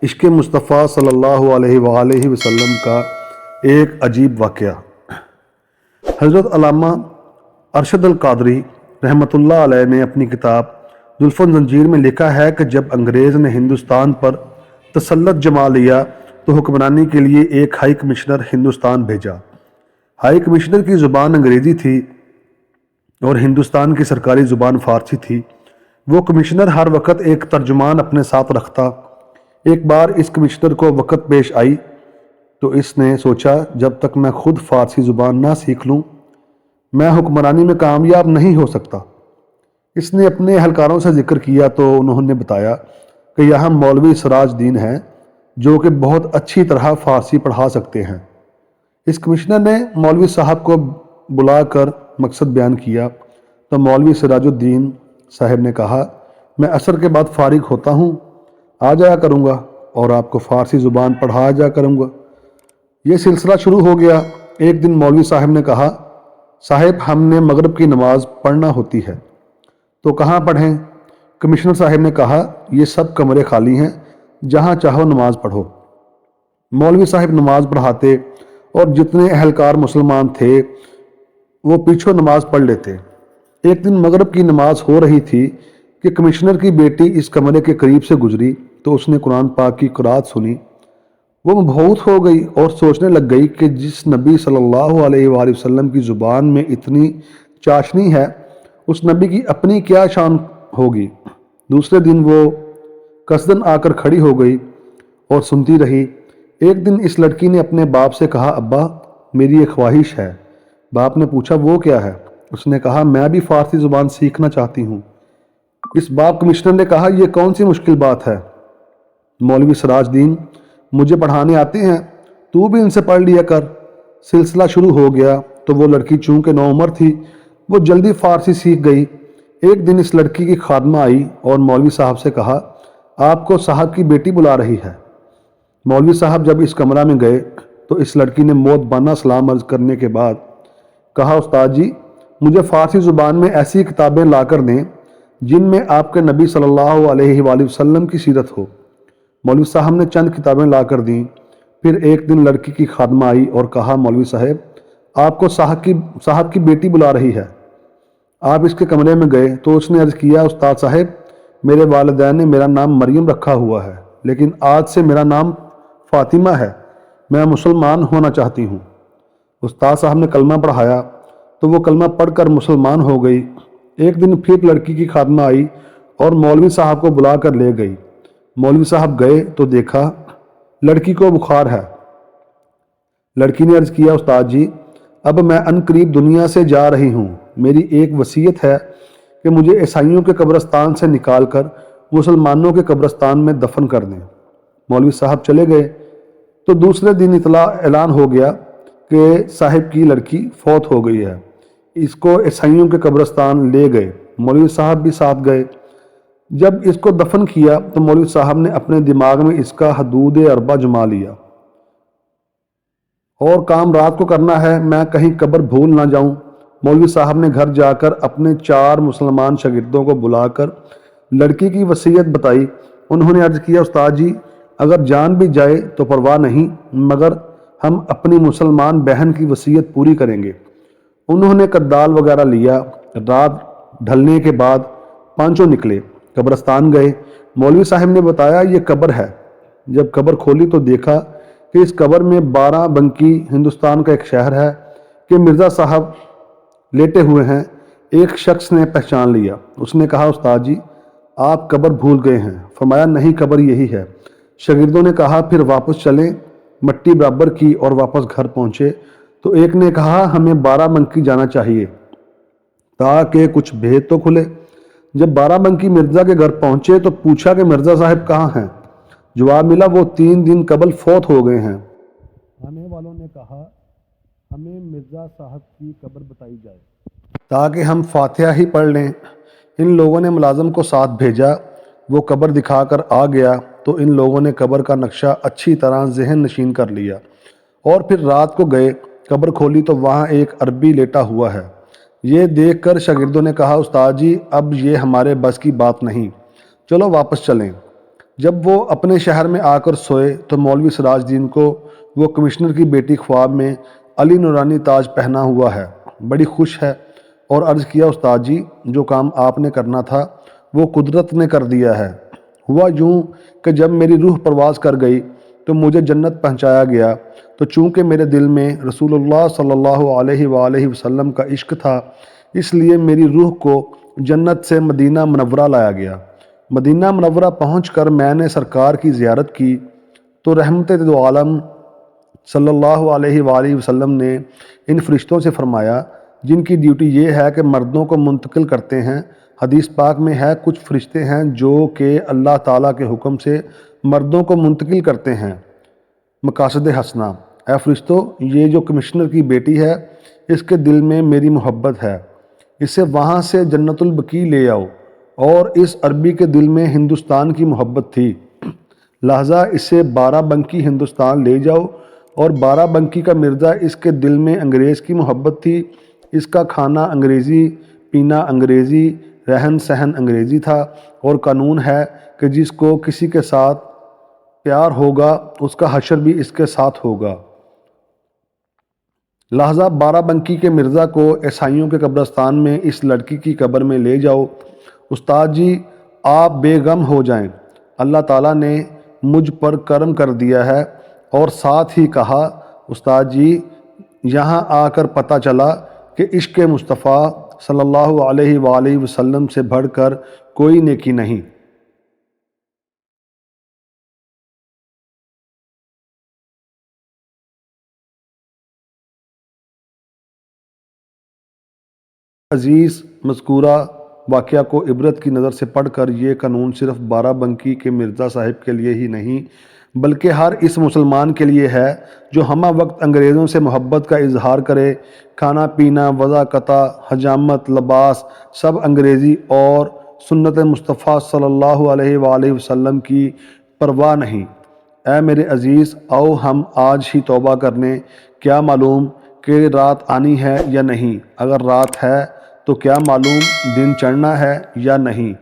عشق مصطفیٰ صلی اللہ علیہ وآلہ وسلم کا ایک عجیب واقعہ۔ حضرت علامہ ارشد القادری رحمۃ اللہ علیہ نے اپنی کتاب زلف الزنجیر میں لکھا ہے کہ جب انگریز نے ہندوستان پر تسلط جما لیا تو حکمرانی کے لیے ایک ہائی کمشنر ہندوستان بھیجا۔ ہائی کمشنر کی زبان انگریزی تھی اور ہندوستان کی سرکاری زبان فارسی تھی۔ وہ کمشنر ہر وقت ایک ترجمان اپنے ساتھ رکھتا۔ ایک بار اس کمشنر کو وقت پیش آئی تو اس نے سوچا جب تک میں خود فارسی زبان نہ سیکھ لوں میں حکمرانی میں کامیاب نہیں ہو سکتا۔ اس نے اپنے اہلکاروں سے ذکر کیا تو انہوں نے بتایا کہ یہاں مولوی سراج دین ہیں جو کہ بہت اچھی طرح فارسی پڑھا سکتے ہیں۔ اس کمشنر نے مولوی صاحب کو بلا کر مقصد بیان کیا تو مولوی سراج الدین صاحب نے کہا، میں عصر کے بعد فارغ ہوتا ہوں، آ جایا کروں گا اور آپ کو فارسی زبان پڑھا جایا کروں گا۔ یہ سلسلہ شروع ہو گیا۔ ایک دن مولوی صاحب نے کہا، صاحب ہم نے مغرب کی نماز پڑھنا ہوتی ہے تو کہاں پڑھیں؟ کمشنر صاحب نے کہا، یہ سب کمرے خالی ہیں، جہاں چاہو نماز پڑھو۔ مولوی صاحب نماز پڑھاتے اور جتنے اہلکار مسلمان تھے وہ پیچھوں نماز پڑھ لیتے۔ ایک دن مغرب کی نماز ہو رہی تھی کہ کمشنر کی بیٹی اس کمرے کے قریب سے گزری تو اس نے قرآن پاک کی قرات سنی۔ وہ مبہوت ہو گئی اور سوچنے لگ گئی کہ جس نبی صلی اللہ علیہ وآلہ وسلم کی زبان میں اتنی چاشنی ہے اس نبی کی اپنی کیا شان ہوگی۔ دوسرے دن وہ قصدن آ کر کھڑی ہو گئی اور سنتی رہی۔ ایک دن اس لڑکی نے اپنے باپ سے کہا، ابا میری ایک خواہش ہے۔ باپ نے پوچھا، وہ کیا ہے؟ اس نے کہا، میں بھی فارسی زبان سیکھنا چاہتی ہوں۔ اس باب کمشنر نے کہا، یہ کون سی مشکل بات ہے؟ مولوی سراج دین مجھے پڑھانے آتے ہیں، تو بھی ان سے پڑھ لیا کر۔ سلسلہ شروع ہو گیا تو وہ لڑکی چونکہ نوعمر تھی وہ جلدی فارسی سیکھ گئی۔ ایک دن اس لڑکی کی خادمہ آئی اور مولوی صاحب سے کہا، آپ کو صاحب کی بیٹی بلا رہی ہے۔ مولوی صاحب جب اس کمرہ میں گئے تو اس لڑکی نے موت بانا سلام عرض کرنے کے بعد کہا، استاد جی مجھے فارسی زبان میں ایسی کتابیں لا کر دیں جن میں آپ کے نبی صلی اللہ علیہ وآلہ وسلم کی سیرت ہو۔ مولوی صاحب نے چند کتابیں لا کر دیں۔ پھر ایک دن لڑکی کی خادمہ آئی اور کہا، مولوی صاحب آپ کو صاحب کی بیٹی بلا رہی ہے۔ آپ اس کے کمرے میں گئے تو اس نے عرض کیا، استاد صاحب میرے والدین نے میرا نام مریم رکھا ہوا ہے لیکن آج سے میرا نام فاطمہ ہے، میں مسلمان ہونا چاہتی ہوں۔ استاد صاحب نے کلمہ پڑھایا تو وہ کلمہ پڑھ کر مسلمان ہو گئی۔ ایک دن پھر لڑکی کی خادمہ آئی اور مولوی صاحب کو بلا کر لے گئی۔ مولوی صاحب گئے تو دیکھا لڑکی کو بخار ہے۔ لڑکی نے عرض کیا، استاد جی اب میں عنقریب دنیا سے جا رہی ہوں، میری ایک وصیت ہے کہ مجھے عیسائیوں کے قبرستان سے نکال کر مسلمانوں کے قبرستان میں دفن کر دیں۔ مولوی صاحب چلے گئے تو دوسرے دن اعلان ہو گیا کہ صاحب کی لڑکی فوت ہو گئی ہے، اس کو عیسائیوں کے قبرستان لے گئے۔ مولوی صاحب بھی ساتھ گئے۔ جب اس کو دفن کیا تو مولوی صاحب نے اپنے دماغ میں اس کا حدود اربع جما لیا اور کام رات کو کرنا ہے، میں کہیں قبر بھول نہ جاؤں۔ مولوی صاحب نے گھر جا کر اپنے 4 مسلمان شاگردوں کو بلا کر لڑکی کی وصیت بتائی۔ انہوں نے عرض کیا، استاد جی اگر جان بھی جائے تو پرواہ نہیں مگر ہم اپنی مسلمان بہن کی وصیت پوری کریں گے۔ انہوں نے کدال وغیرہ لیا۔ رات ڈھلنے کے بعد پانچوں نکلے، قبرستان گئے۔ مولوی صاحب نے بتایا یہ قبر ہے۔ جب قبر کھولی تو دیکھا کہ اس قبر میں 12 بنکی ہندوستان کا ایک شہر ہے کہ مرزا صاحب لیٹے ہوئے ہیں۔ ایک شخص نے پہچان لیا۔ اس نے کہا، استاد جی آپ قبر بھول گئے ہیں۔ فرمایا، نہیں قبر یہی ہے۔ شاگردوں نے کہا، پھر واپس چلیں۔ مٹی برابر کی اور واپس گھر پہنچے تو ایک نے کہا، ہمیں 12 بنکی جانا چاہیے تاکہ کچھ بھید تو کھلے۔ جب 12 بنکی مرزا کے گھر پہنچے تو پوچھا کہ مرزا صاحب کہاں ہیں؟ جواب ملا، وہ 3 دن قبل فوت ہو گئے ہیں۔ آنے والوں نے کہا، ہمیں مرزا صاحب کی قبر بتائی جائے تاکہ ہم فاتحہ ہی پڑھ لیں۔ ان لوگوں نے ملازم کو ساتھ بھیجا، وہ قبر دکھا کر آ گیا تو ان لوگوں نے قبر کا نقشہ اچھی طرح ذہن نشین کر لیا اور پھر رات کو گئے۔ قبر کھولی تو وہاں ایک عربی لیٹا ہوا ہے۔ یہ دیکھ کر شاگردوں نے کہا، استاد جی اب یہ ہمارے بس کی بات نہیں، چلو واپس چلیں۔ جب وہ اپنے شہر میں آ کر سوئے تو مولوی سراج دین کو وہ کمشنر کی بیٹی خواب میں علی نورانی تاج پہنا ہوا ہے، بڑی خوش ہے، اور عرض کیا استاد جی جو کام آپ نے کرنا تھا وہ قدرت نے کر دیا ہے۔ ہوا یوں کہ جب میری روح پرواز کر گئی تو مجھے جنت پہنچایا گیا، تو چونکہ میرے دل میں رسول اللہ صلی اللہ علیہ وآلہ وسلم کا عشق تھا، اس لیے میری روح کو جنت سے مدینہ منورہ لایا گیا۔ مدینہ منورہ پہنچ کر میں نے سرکار کی زیارت کی تو رحمت دو عالم صلی اللہ علیہ وآلہ وسلم نے ان فرشتوں سے فرمایا جن کی ڈیوٹی یہ ہے کہ مردوں کو منتقل کرتے ہیں، حدیث پاک میں ہے کچھ فرشتے ہیں جو کہ اللہ تعالیٰ کے حکم سے مردوں کو منتقل کرتے ہیں مقاصد حسنہ۔ اے فرشتوں، یہ جو کمشنر کی بیٹی ہے اس کے دل میں میری محبت ہے، اسے وہاں سے جنت البقیع لے آؤ، اور اس عربی کے دل میں ہندوستان کی محبت تھی، لہذا اسے بارہ بنکی ہندوستان لے جاؤ، اور بارہ بنکی کا مرزا اس کے دل میں انگریز کی محبت تھی، اس کا کھانا انگریزی، پینا انگریزی، رہن سہن انگریزی تھا، اور قانون ہے کہ جس کو کسی کے ساتھ پیار ہوگا اس کا حشر بھی اس کے ساتھ ہوگا۔ لہذا بارہ بنکی کے مرزا کو عیسائیوں کے قبرستان میں اس لڑکی کی قبر میں لے جاؤ۔ استاد جی آپ بے غم ہو جائیں، اللہ تعالیٰ نے مجھ پر کرم کر دیا ہے۔ اور ساتھ ہی کہا استاد جی یہاں آ کر پتہ چلا کہ عشق مصطفیٰ صلی اللہ علیہ وآلہ وسلم سے بڑھ کر کوئی نیکی نہیں۔ عزیز مذکورہ واقعہ کو عبرت کی نظر سے پڑھ کر یہ قانون صرف بارہ بنکی کے مرزا صاحب کے لیے ہی نہیں بلکہ ہر اس مسلمان کے لیے ہے جو ہمہ وقت انگریزوں سے محبت کا اظہار کرے، کھانا پینا، وضاقتہ، حجامت، لباس سب انگریزی، اور سنت مصطفیٰ صلی اللہ علیہ وآلہ وسلم کی پرواہ نہیں۔ اے میرے عزیز، آؤ ہم آج ہی توبہ کرنے، کیا معلوم کہ رات آنی ہے یا نہیں، اگر رات ہے تو کیا معلوم دن چڑھنا ہے یا نہیں۔